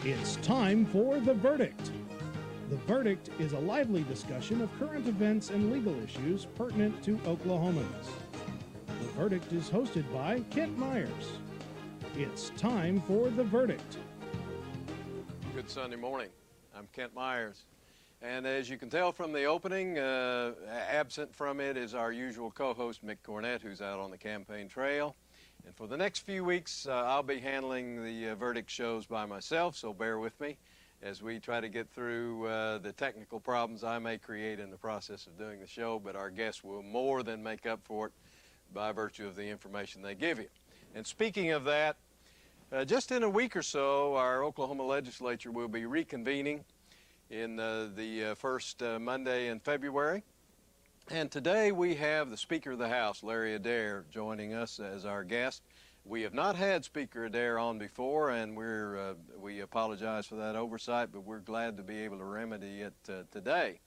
It's time for The Verdict. The Verdict is a lively discussion of current events and legal issues pertinent to Oklahomans. The Verdict is hosted by Kent Meyers. It's time for The Verdict. Good Sunday morning. I'm Kent Meyers. And as you can tell from the opening, absent from it is our usual co-host, Mick Cornett, who's out on the campaign trail. And for the next few weeks, I'll be handling the Verdict shows by myself, so bear with me as we try to get through the technical problems I may create in the process of doing the show, but our guests will more than make up for it by virtue of the information they give you. And speaking of that, just in a week or so, our Oklahoma legislature will be reconvening in the first Monday in February. And today we have the Speaker of the House, Larry Adair, joining us as our guest. We have not had Speaker Adair on before, and we apologize for that oversight, but we're glad to be able to remedy it today.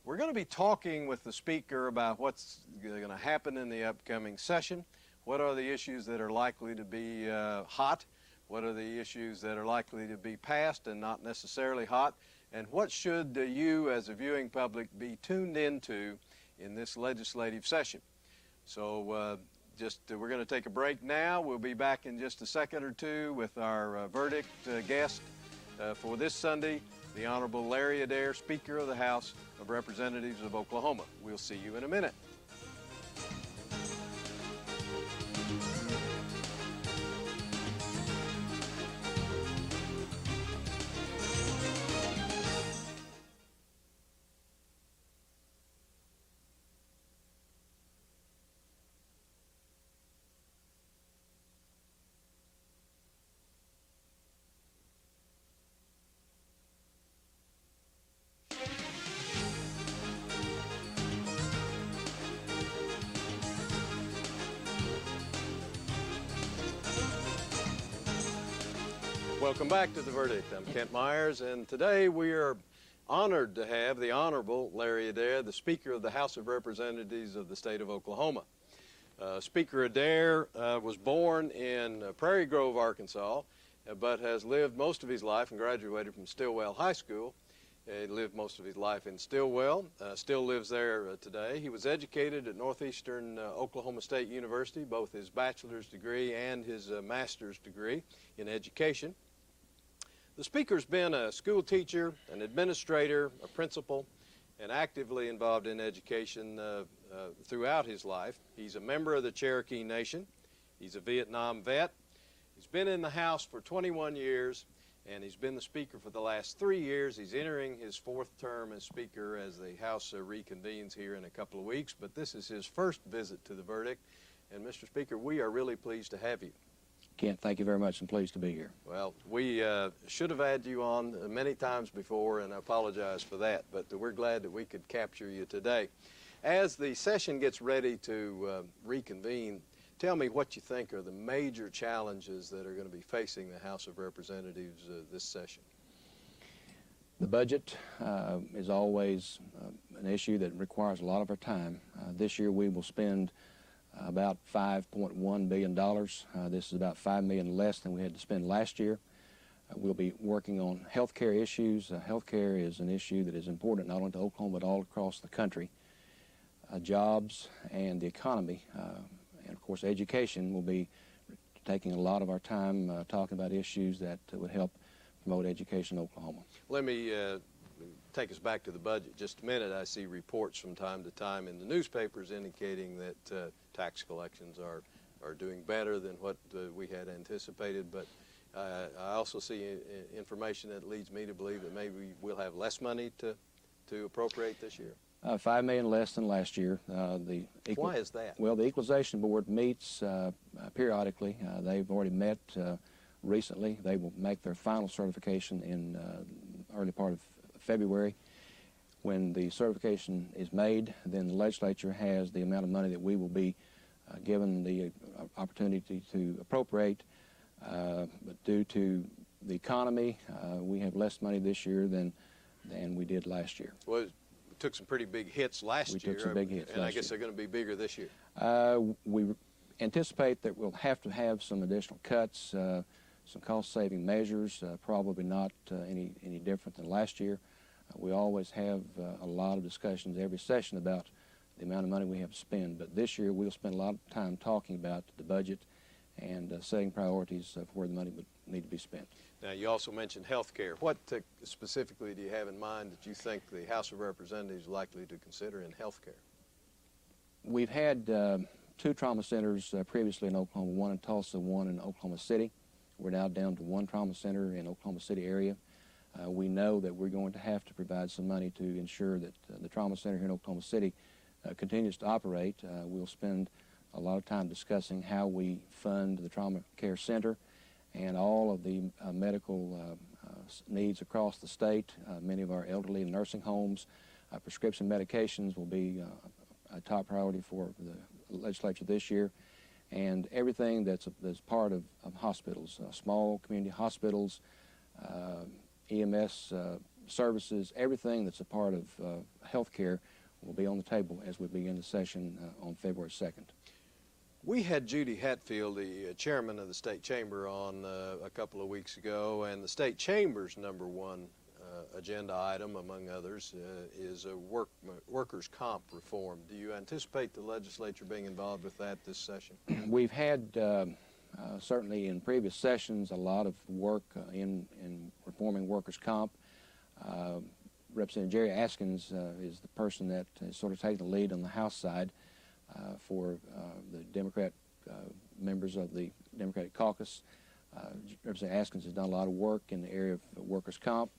We're going to be talking with the Speaker about what's going to happen in the upcoming session. What are the issues that are likely to be hot? What are the issues that are likely to be passed and not necessarily hot? And what should you, as a viewing public, be tuned into in this legislative session? So we're going to take a break now. We'll be back in just a second or two with our verdict guest for this Sunday, the Honorable Larry Adair, Speaker of the House of Representatives of Oklahoma. We'll see you in a minute. Welcome back to The Verdict. I'm Kent Meyers, and today we are honored to have the Honorable Larry Adair, the Speaker of the House of Representatives of the state of Oklahoma. Speaker Adair was born in Prairie Grove, Arkansas, but has lived most of his life and graduated from Stillwell High School. He lived most of his life in Stillwell, still lives there today. He was educated at Northeastern Oklahoma State University, both his bachelor's degree and his master's degree in education. The Speaker's been a school teacher, an administrator, a principal, and actively involved in education throughout his life. He's a member of the Cherokee Nation. He's a Vietnam vet. He's been in the House for 21 years, and he's been the Speaker for the last 3 years. He's entering his fourth term as Speaker as the House reconvenes here in a couple of weeks, but this is his first visit to the Verdict. And Mr. Speaker, we are really pleased to have you. Kent, thank you very much. I'm pleased to be here. Well, we should have had you on many times before, and I apologize for that, but we're glad that we could capture you today. As the session gets ready to reconvene, tell me what you think are the major challenges that are going to be facing the House of Representatives this session. The budget is always an issue that requires a lot of our time. This year we will spend about $5.1 billion. This is about $5 million less than we had to spend last year. We'll be working on health care issues. Health care is an issue that is important not only to Oklahoma but all across the country. Jobs and the economy, and of course education will be taking a lot of our time talking about issues that would help promote education in Oklahoma. Let me take us back to the budget just a minute. I see reports from time to time in the newspapers indicating that tax collections are doing better than what we had anticipated, but I also see information that leads me to believe that maybe we'll have less money to appropriate this year. $5 million less than last year. Why is that? Well, the Equalization Board meets periodically. They've already met recently. They will make their final certification in early part of February. When the certification is made, then the legislature has the amount of money that we will be given the opportunity to appropriate. But due to the economy, we have less money this year than we did last year. Well, we took some pretty big hits last year. We took some big hits and last I guess year. they're going to be bigger this year. We anticipate that we'll have to have some additional cuts some cost-saving measures, probably not any different than last year. We always have a lot of discussions every session about the amount of money we have to spend, but this year we'll spend a lot of time talking about the budget and setting priorities of where the money would need to be spent. Now, you also mentioned health care. What specifically do you have in mind that you think the House of Representatives is likely to consider in health care? We've had 2 trauma centers previously in Oklahoma, one in Tulsa, one in Oklahoma City. We're now down to 1 trauma center in Oklahoma City area. We know that we're going to have to provide some money to ensure that the trauma center here in Oklahoma City continues to operate. We'll spend a lot of time discussing how we fund the trauma care center and all of the medical needs across the state. Many of our elderly in nursing homes, prescription medications will be a top priority for the legislature this year, and everything that's part of hospitals, small community hospitals, EMS services, everything that's a part of health care will be on the table as we begin the session on February 2nd. We had Judy Hatfield, the chairman of the State Chamber, on a couple of weeks ago, and the State Chamber's #1 agenda item, among others, is a workers' comp reform. Do you anticipate the legislature being involved with that this session? We've had, certainly in previous sessions, a lot of work in reforming workers' comp. Representative Jerry Askins is the person that is sort of taking the lead on the House side for the Democrat members of the Democratic caucus. Representative Askins has done a lot of work in the area of workers' comp,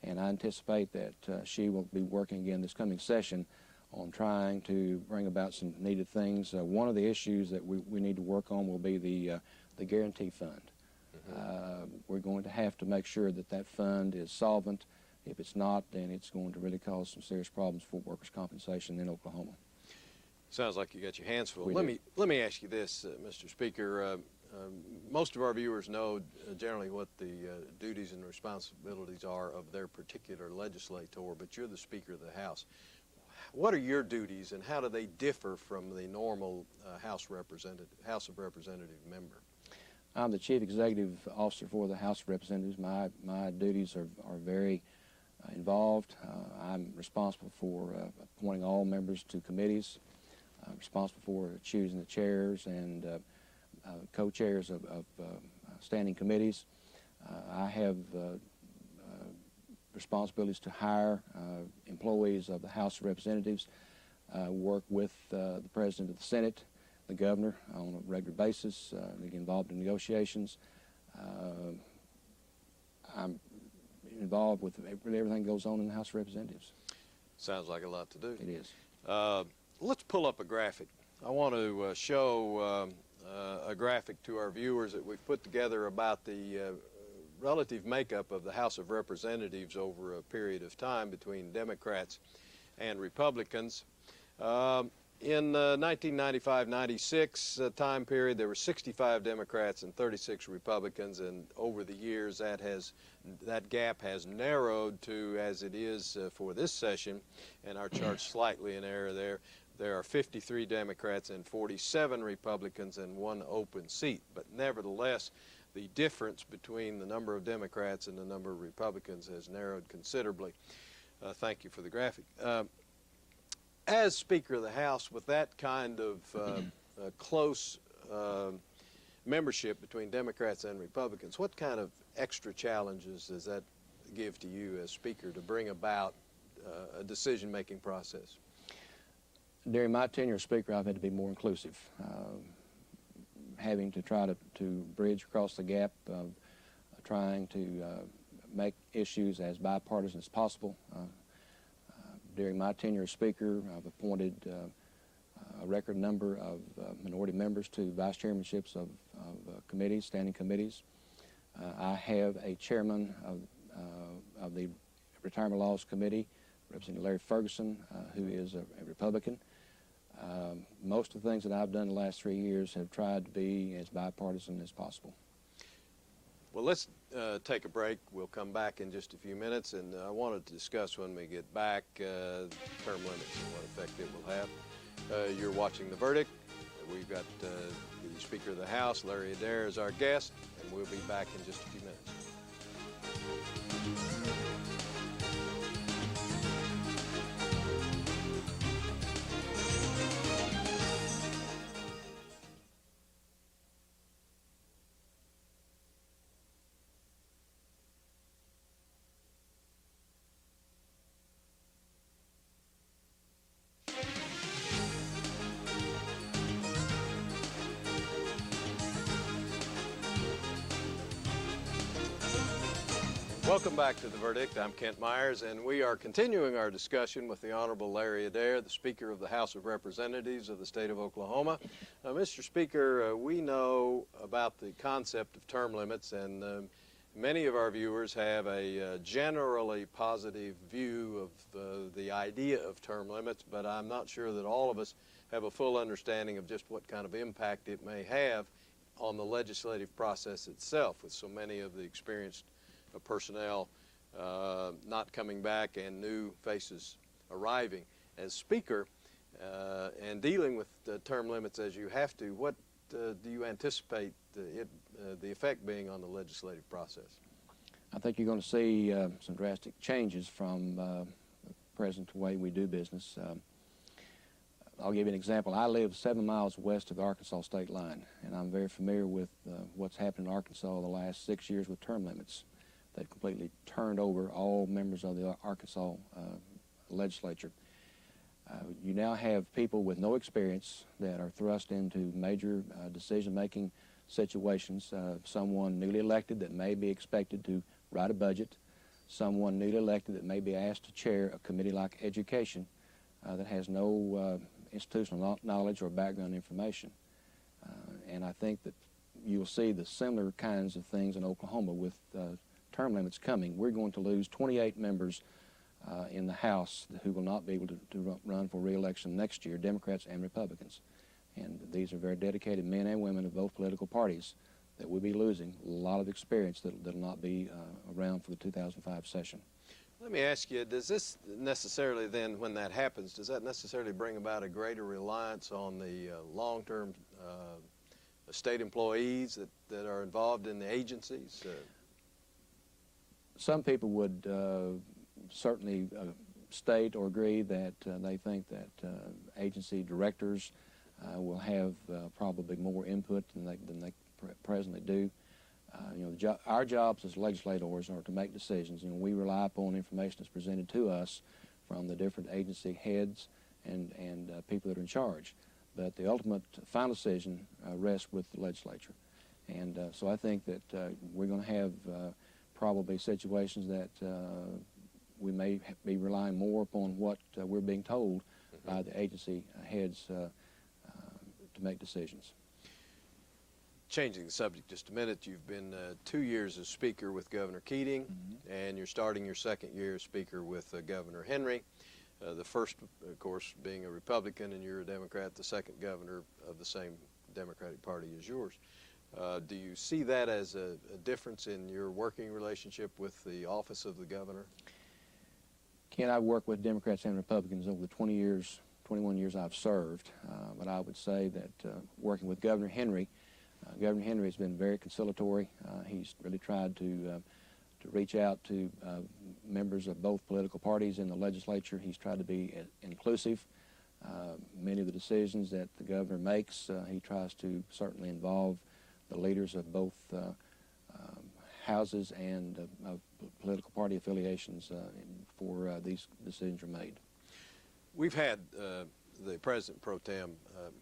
and I anticipate that she will be working again this coming session on trying to bring about some needed things. One of the issues that we need to work on will be the guarantee fund. We're going to have to make sure that that fund is solvent. If it's not, then it's going to really cause some serious problems for workers' compensation in Oklahoma. Sounds like you got your hands full. We Let me ask you this, Mr. Speaker. Most of our viewers know generally what the duties and responsibilities are of their particular legislator, but you're the Speaker of the House. What are your duties, and how do they differ from the normal House of Representative member? I'm the Chief Executive Officer for the House of Representatives. My duties are very involved. I'm responsible for appointing all members to committees. I'm responsible for choosing the chairs and co-chairs of standing committees. I have responsibilities to hire employees of the House of Representatives, work with the President of the Senate, the Governor on a regular basis, get involved in negotiations. I'm involved with everything that goes on in the House of Representatives. Sounds like a lot to do. It is. Let's pull up a graphic. I want to show a graphic to our viewers that we've put together about the relative makeup of the House of Representatives over a period of time between Democrats and Republicans. In 1995-96 time period, there were 65 Democrats and 36 Republicans, and over the years that gap has narrowed to, as it is for this session, and our chart's slightly in error there. There are 53 Democrats and 47 Republicans and 1 open seat, but nevertheless, the difference between the number of Democrats and the number of Republicans has narrowed considerably. Thank you for the graphic. As Speaker of the House, with that kind of close membership between Democrats and Republicans, what kind of extra challenges does that give to you as Speaker to bring about a decision-making process? During my tenure as Speaker, I've had to be more inclusive, having to try to bridge across the gap of trying to make issues as bipartisan as possible. During my tenure as Speaker, I've appointed a record number of minority members to vice chairmanships of committees, standing committees. I have a chairman of the Retirement Laws Committee, Representative Larry Ferguson, who is a Republican. Most of the things that I've done the last 3 years have tried to be as bipartisan as possible. Well, let's take a break. We'll come back in just a few minutes, and I wanted to discuss when we get back term limits and what effect it will have. You're watching The Verdict We've got the Speaker of the House, Larry Adair, as our guest, and we'll be back in just a few minutes. Welcome back to The Verdict. I'm Kent Meyers, and we are continuing our discussion with the Honorable Larry Adair, the Speaker of the House of Representatives of the state of Oklahoma. Mr. Speaker, we know about the concept of term limits, and many of our viewers have a generally positive view of the idea of term limits, but I'm not sure that all of us have a full understanding of just what kind of impact it may have on the legislative process itself, with so many of the experienced personnel not coming back and new faces arriving. As Speaker and dealing with the term limits as you have to, what do you anticipate the effect being on the legislative process? I think you're going to see some drastic changes from the present way we do business. I'll give you an example. I live 7 miles west of the Arkansas state line, and I'm very familiar with what's happened in Arkansas the last 6 years with term limits. They've completely turned over all members of the Arkansas legislature. You now have people with no experience that are thrust into major decision-making situations. Someone newly elected that may be expected to write a budget, someone newly elected that may be asked to chair a committee like education that has no institutional knowledge or background information. And I think that you'll see the similar kinds of things in Oklahoma with term limits coming. We're going to lose 28 members in the House who will not be able to run for re-election next year, Democrats and Republicans. And these are very dedicated men and women of both political parties that we'll be losing. A lot of experience that'll not be around for the 2005 session. Let me ask you, does this necessarily then, when that happens, does that necessarily bring about a greater reliance on the long-term state employees that are involved in the agencies? Some people would certainly state or agree that they think that agency directors will have probably more input than they presently do. Our jobs as legislators are to make decisions, and we rely upon information that's presented to us from the different agency heads and people that are in charge. But the ultimate final decision rests with the legislature. And so I think that we're going to have probably situations that we may be relying more upon what we're being told by the agency heads to make decisions. Changing the subject just a minute, you've been 2 years as Speaker with Governor Keating, and you're starting your second year as Speaker with Governor Henry. The first, of course, being a Republican and you're a Democrat, the second governor of the same Democratic Party as yours. Do you see that as a difference in your working relationship with the office of the governor? Ken, I've worked with Democrats and Republicans over the 21 years I've served, but I would say that working with Governor Henry has been very conciliatory. He's really tried to reach out to members of both political parties in the legislature. He's tried to be inclusive. Many of the decisions that the governor makes, he tries to certainly involve the leaders of both houses and political party affiliations before these decisions are made. We've had the President Pro Tem,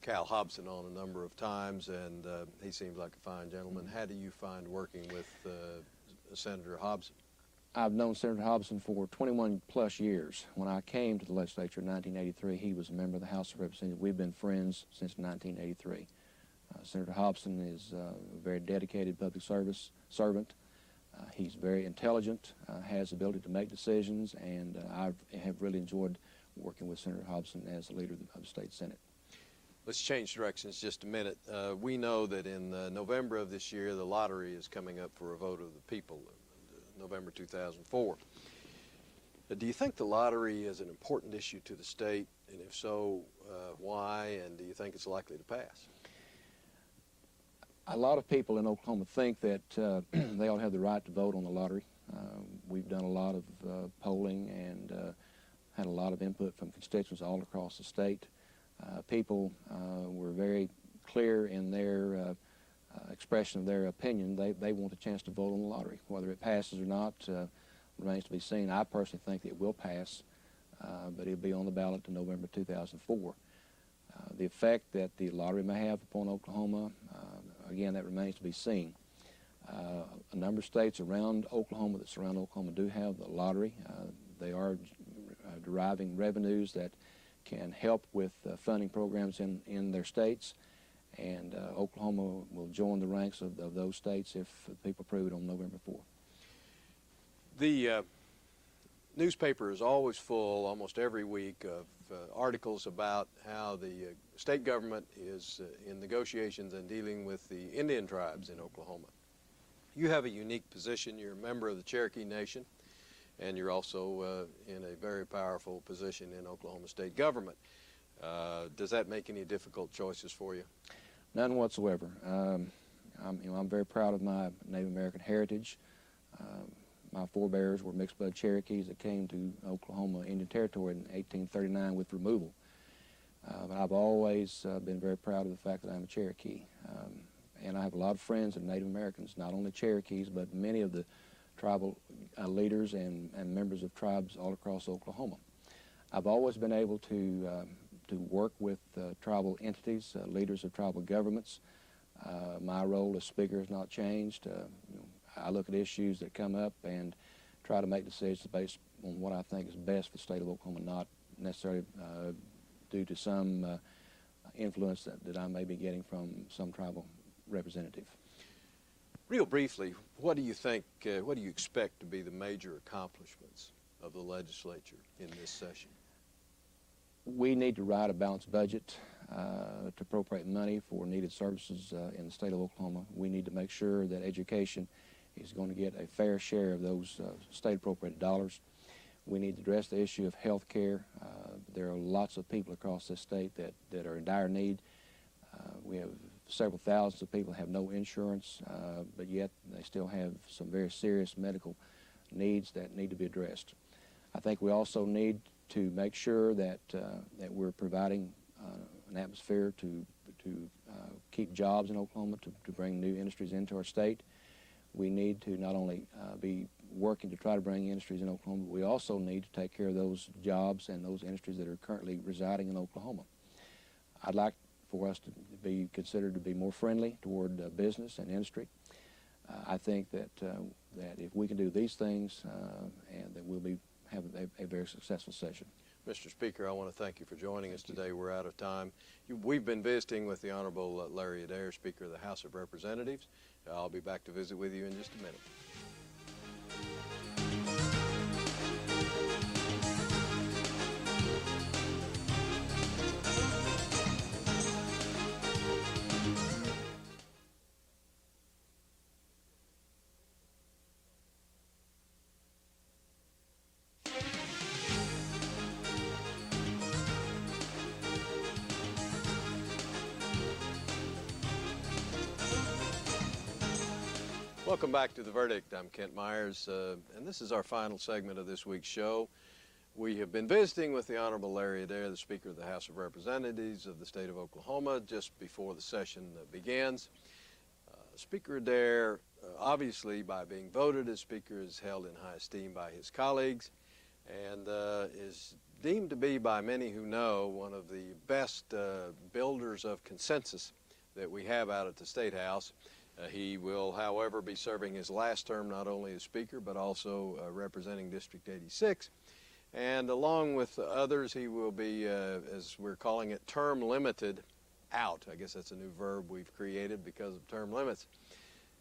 Cal Hobson, on a number of times, and he seems like a fine gentleman. How do you find working with Senator Hobson? I've known Senator Hobson for 21 plus years. When I came to the legislature in 1983, he was a member of the House of Representatives. We've been friends since 1983. Senator Hobson is a very dedicated public service servant. He's very intelligent, has the ability to make decisions, and I have really enjoyed working with Senator Hobson as the leader of the state Senate. Let's change directions just a minute. We know that in November of this year, the lottery is coming up for a vote of the people, November 2004. Do you think the lottery is an important issue to the state, and if so, why, and do you think it's likely to pass? A lot of people in Oklahoma think that they all have the right to vote on the lottery. We've done a lot of polling and had a lot of input from constituents all across the state. People were very clear in their expression of their opinion. They want a chance to vote on the lottery. Whether it passes or not remains to be seen. I personally think it will pass, but it'll be on the ballot in November 2004. The effect that the lottery may have upon Oklahoma, again, that remains to be seen. A number of states around Oklahoma that surround Oklahoma do have the lottery. They are deriving revenues that can help with funding programs in their states, and Oklahoma will join the ranks of those states if people approve it on November 4th. The newspaper is always full, almost every week, of articles about how the state government is in negotiations and dealing with the Indian tribes in Oklahoma. You have a unique position. You're a member of the Cherokee Nation, and you're also in a very powerful position in Oklahoma state government. Does that make any difficult choices for you? None whatsoever. I'm very proud of my Native American heritage. My forebears were mixed blood Cherokees that came to Oklahoma Indian Territory in 1839 with removal. But I've always been very proud of the fact that I'm a Cherokee. And I have a lot of friends that are Native Americans, not only Cherokees, but many of the tribal leaders and members of tribes all across Oklahoma. I've always been able to work with tribal entities, leaders of tribal governments. My role as speaker has not changed. I look at issues that come up and try to make decisions based on what I think is best for the state of Oklahoma, not necessarily due to some influence that I may be getting from some tribal representative. Real briefly, what do you think, what do you expect to be the major accomplishments of the legislature in this session? We need to write a balanced budget to appropriate money for needed services in the state of Oklahoma. We need to make sure that education is going to get a fair share of those state appropriated dollars. We need to address the issue of health care. There are lots of people across this state that are in dire need. We have several thousands of people who have no insurance, but yet they still have some very serious medical needs that need to be addressed. I think we also need to make sure that we're providing an atmosphere to keep jobs in Oklahoma, to bring new industries into our state. We need to not only be working to try to bring industries in Oklahoma, but we also need to take care of those jobs and those industries that are currently residing in Oklahoma. I'd like for us to be considered to be more friendly toward business and industry. I think that if we can do these things, and that we'll have a very successful session. Mr. Speaker, I want to thank you for joining us today. We're out of time. We've been visiting with the Honorable Larry Adair, Speaker of the House of Representatives. I'll be back to visit with you in just a minute. Welcome back to The Verdict. I'm Kent Meyers, and this is our final segment of this week's show. We have been visiting with the Honorable Larry Adair, the Speaker of the House of Representatives of the state of Oklahoma, just before the session begins. Speaker Adair, obviously by being voted as Speaker, is held in high esteem by his colleagues and is deemed to be, by many who know, one of the best builders of consensus that we have out at the State House. He will, however, be serving his last term not only as Speaker but also representing District 86. And along with others, he will be, as we're calling it, term limited out. I guess that's a new verb we've created because of term limits.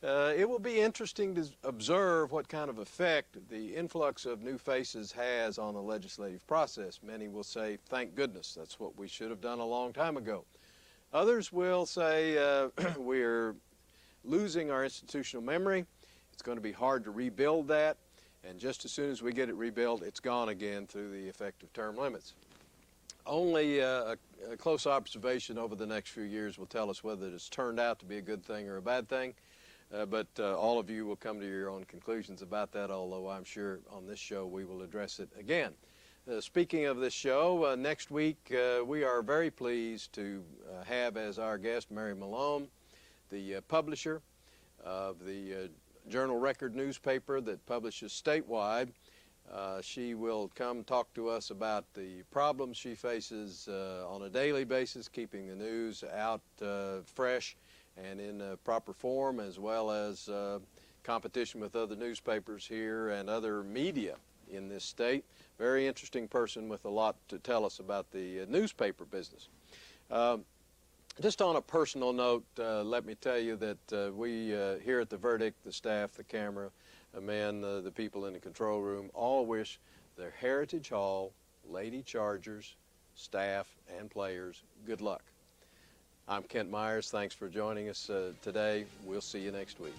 It will be interesting to observe what kind of effect the influx of new faces has on the legislative process. Many will say, thank goodness, that's what we should have done a long time ago. Others will say we're losing our institutional memory. It's going to be hard to rebuild that. And just as soon as we get it rebuilt, it's gone again through the effective term limits. Only a close observation over the next few years will tell us whether it's turned out to be a good thing or a bad thing. But all of you will come to your own conclusions about that, although I'm sure on this show we will address it again. Speaking of this show, next week we are very pleased to have as our guest Mary Malone, the publisher of the Journal-Record newspaper that publishes statewide. She will come talk to us about the problems she faces on a daily basis, keeping the news out fresh and in proper form, as well as competition with other newspapers here and other media in this state. Very interesting person with a lot to tell us about the newspaper business. Just on a personal note, let me tell you that we here at The Verdict, the staff, the camera, men, the people in the control room, all wish their Heritage Hall, Lady Chargers, staff, and players good luck. I'm Kent Meyers. Thanks for joining us today. We'll see you next week.